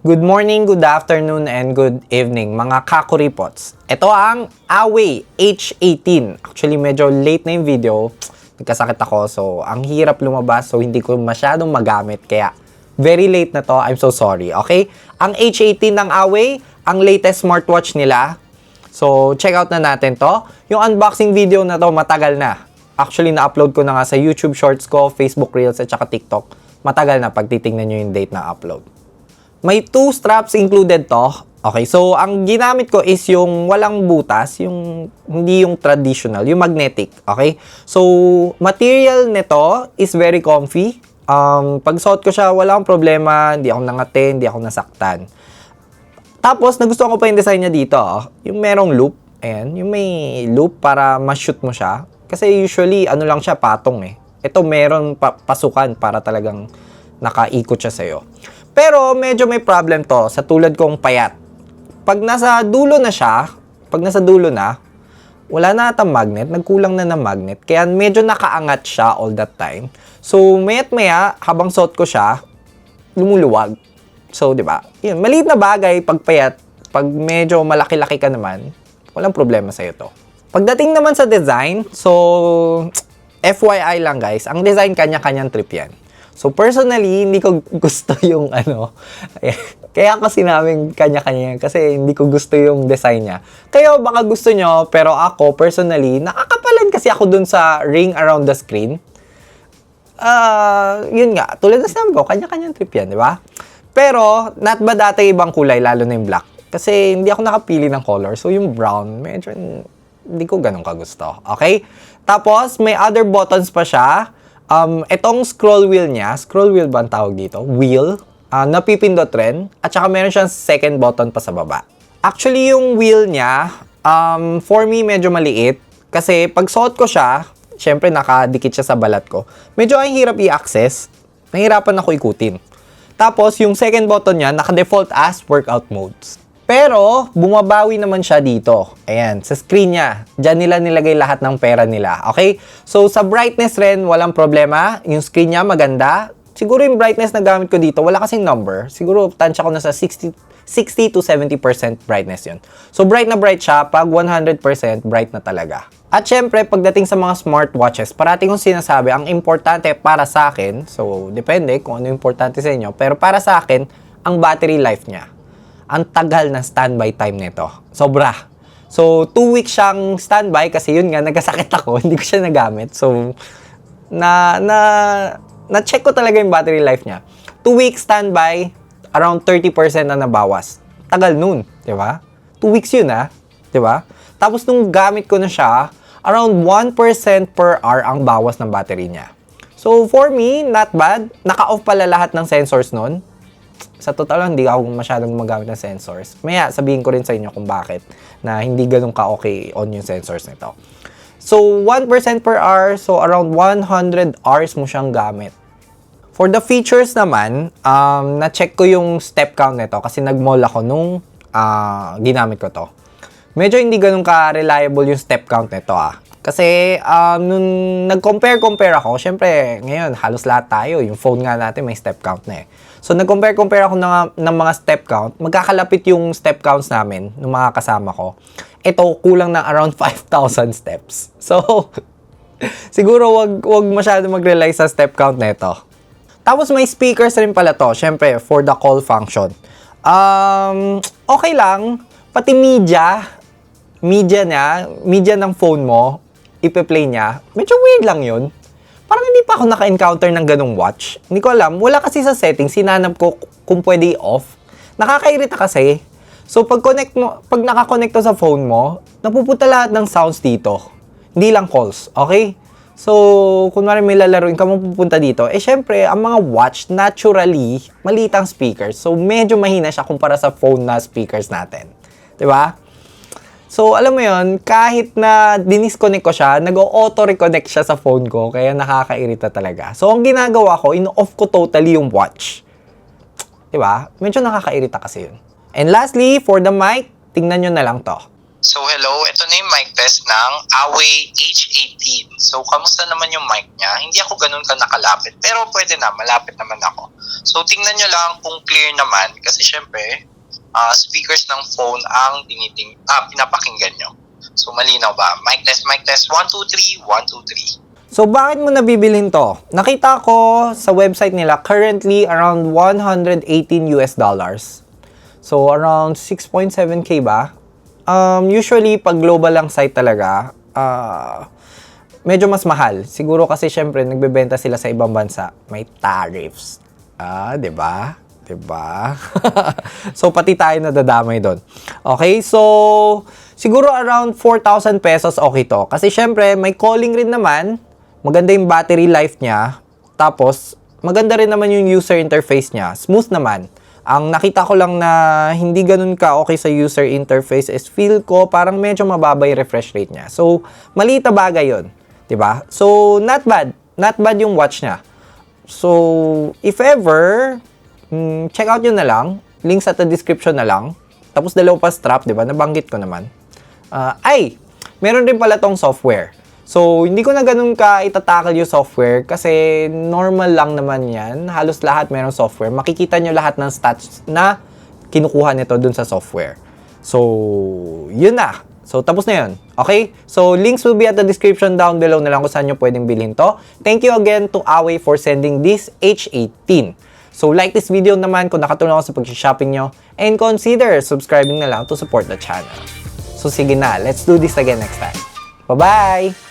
Good morning, good afternoon, and good evening mga kakuripots. Ito ang Huawei H18. Actually, medyo late na yung video. Nagkasakit ako, so ang hirap lumabas, so hindi ko masyadong magamit. Kaya, very late na to. I'm so sorry, okay? Ang H18 ng Huawei, ang latest smartwatch nila. So, check out na natin to. Yung unboxing video na to, matagal na. Actually, na-upload ko na nga sa YouTube Shorts ko, Facebook Reels, at saka TikTok. Matagal na pag titingnan nyo yung date na upload. May 2 straps included to. Okay, so ang ginamit ko is yung walang butas, yung hindi yung traditional, yung magnetic. Okay? So, material nito is very comfy. Pag suot ko siya, wala akong problema, hindi ako nangate, hindi ako nasaktan. Tapos, nagustuhan ko pa yung design niya dito. Yung merong loop. Ayan, yung may loop para ma-shoot mo siya. Kasi usually, ano lang siya, patong eh. Ito meron pasukan para talagang nakaikot siya sa'yo. Pero medyo may problem to sa tulad kong payat. Pag nasa dulo na siya, wala na atang magnet, nagkulang na ng magnet. Kaya medyo nakaangat siya all that time. So, maya't maya, habang suot ko siya, lumuluwag. So, di ba? Yun, maliit na bagay pag payat. Pag medyo malaki-laki ka naman, walang problema sa'yo to. Pagdating naman sa design, so, FYI lang guys, ang design kanya-kanyang trip yan. So, personally, hindi ko gusto yung kaya kasi namin kanya-kanya yan kasi hindi ko gusto yung design niya. Kaya baka gusto nyo, pero ako, personally, nakakapalan kasi ako dun sa ring around the screen. Yun nga, tulad na sinabi ko, kanya-kanyang trip yan, di ba? Pero, not ba dati ibang kulay, lalo na yung black? Kasi hindi ako nakapili ng color. So, yung brown, medyo hindi ko ganun kagusto. Okay? Tapos, may other buttons pa siya. Itong scroll wheel niya, scroll wheel ba ang tawag dito? Wheel, napipindot rin. At saka meron siyang second button pa sa baba. Actually, yung wheel niya, for me, medyo maliit. Kasi pag suot ko siya, syempre nakadikit siya sa balat ko. Medyo ang hirap i-access. Nahirapan ako ikutin. Tapos, yung second button niya, naka-default as workout modes. Pero, bumabawi naman siya dito. Ayan, sa screen niya. Diyan nila nilagay lahat ng pera nila. Okay? So, sa brightness rin, walang problema. Yung screen niya, maganda. Siguro yung brightness na gamit ko dito, wala kasing number. Siguro, tansya ko na sa 60 to 70% brightness yun. So, bright na bright siya. Pag 100%, bright na talaga. At syempre, pagdating sa mga smartwatches, parating kong sinasabi, ang importante para sa akin, so, depende kung ano importante sa inyo, pero para sa akin, ang battery life niya. Ang tagal ng standby time nito. Sobra. So, 2 weeks siyang standby kasi yun nga, nagkasakit ako. Hindi ko siya nagamit. So, na-check ko talaga yung battery life niya. 2 weeks standby, around 30% na nabawas. Tagal nun, di ba? 2 weeks yun, di ba? Tapos, nung gamit ko na siya, around 1% per hour ang bawas ng battery niya. So, for me, not bad. Naka-off pala lahat ng sensors nun. Sa total, hindi ako masyadong gumagamit ng sensors. Maya, sabihin ko rin sa inyo kung bakit na hindi ganun ka-okay on yung sensors nito. So, 1% per hour, so around 100 hours mo siyang gamit. For the features naman, na-check ko yung step count nito kasi nag-mall ako nung ginamit ko to. Medyo hindi ganun ka-reliable yung step count nito Kasi, nung nag-compare ako, syempre, ngayon, halos lahat tayo. Yung phone nga natin may step count na eh. So, nag-compare ako ng mga step count. Magkakalapit yung step counts namin, ng mga kasama ko. Ito, kulang ng around 5,000 steps. So, siguro wag masyado mag-rely sa step count na ito. Tapos, may speakers rin pala to. Syempre, for the call function. Okay lang. Pati media ng phone mo, ipe-play niya, medyo weird lang yun. Parang hindi pa ako naka-encounter ng ganong watch. Hindi ko alam. Wala kasi sa settings, sinanap ko kung pwede i-off. Nakakairita kasi. So, pag naka-connect to sa phone mo, napupunta lahat ng sounds dito. Hindi lang calls. Okay? So, kunwari may lalaruin ka, mapupunta dito. Syempre, ang mga watch, naturally, maliit ang speakers. So, medyo mahina siya kumpara sa phone na speakers natin. Diba? So, alam mo yon, kahit na dinisconnect ko siya, nag-auto-reconnect siya sa phone ko, kaya nakakairita talaga. So, ang ginagawa ko, in-off ko totally yung watch. Diba? Medyo nakakairita kasi yun. And lastly, for the mic, tingnan nyo na lang to. So hello, ito na yung mic test ng Away H18. So kamusta naman yung mic niya? Hindi ako ganun ka nakalapit, pero pwede na, malapit naman ako. So tingnan nyo lang kung clear naman kasi syempre, speakers ng phone ang pinapakinggan nyo. So malinaw ba? Mic test, 1, 2, 3, 1, 2, 3. So, bakit mo nabibilhin to? Nakita ko sa website nila, currently around $118 US. So, around 6.7K ba? Usually, pag global lang site talaga, medyo mas mahal. Siguro kasi syempre, nagbebenta sila sa ibang bansa. May tariffs. 'Di ba? 'Di ba? So, pati tayo nadadamay doon. Okay, so siguro around 4,000 pesos okay to. Kasi syempre, may calling rin naman. Maganda yung battery life niya. Tapos, maganda rin naman yung user interface niya. Smooth naman. Ang nakita ko lang na hindi ganun ka okay sa user interface is feel ko parang medyo mababa yung refresh rate niya. So, maliit na bagay yun. 'Di ba? So, not bad. Not bad yung watch niya. So, if ever, check out yun na lang. Links at the description na lang. Tapos, dalawa pa strap, 'di ba? Nabanggit ko naman. Meron din pala tong software. So, hindi ko na ganun ka itatakal yung software kasi normal lang naman yan. Halos lahat merong software. Makikita nyo lahat ng stats na kinukuha nito dun sa software. So, yun na. So, tapos na yun. Okay? So, links will be at the description down below na lang kung saan nyo pwedeng bilhin to. Thank you again to Away for sending this H18. So, like this video naman kung nakatulong ako sa pag-shopping nyo. And consider subscribing na lang to support the channel. So, sige na. Let's do this again next time. Bye-bye!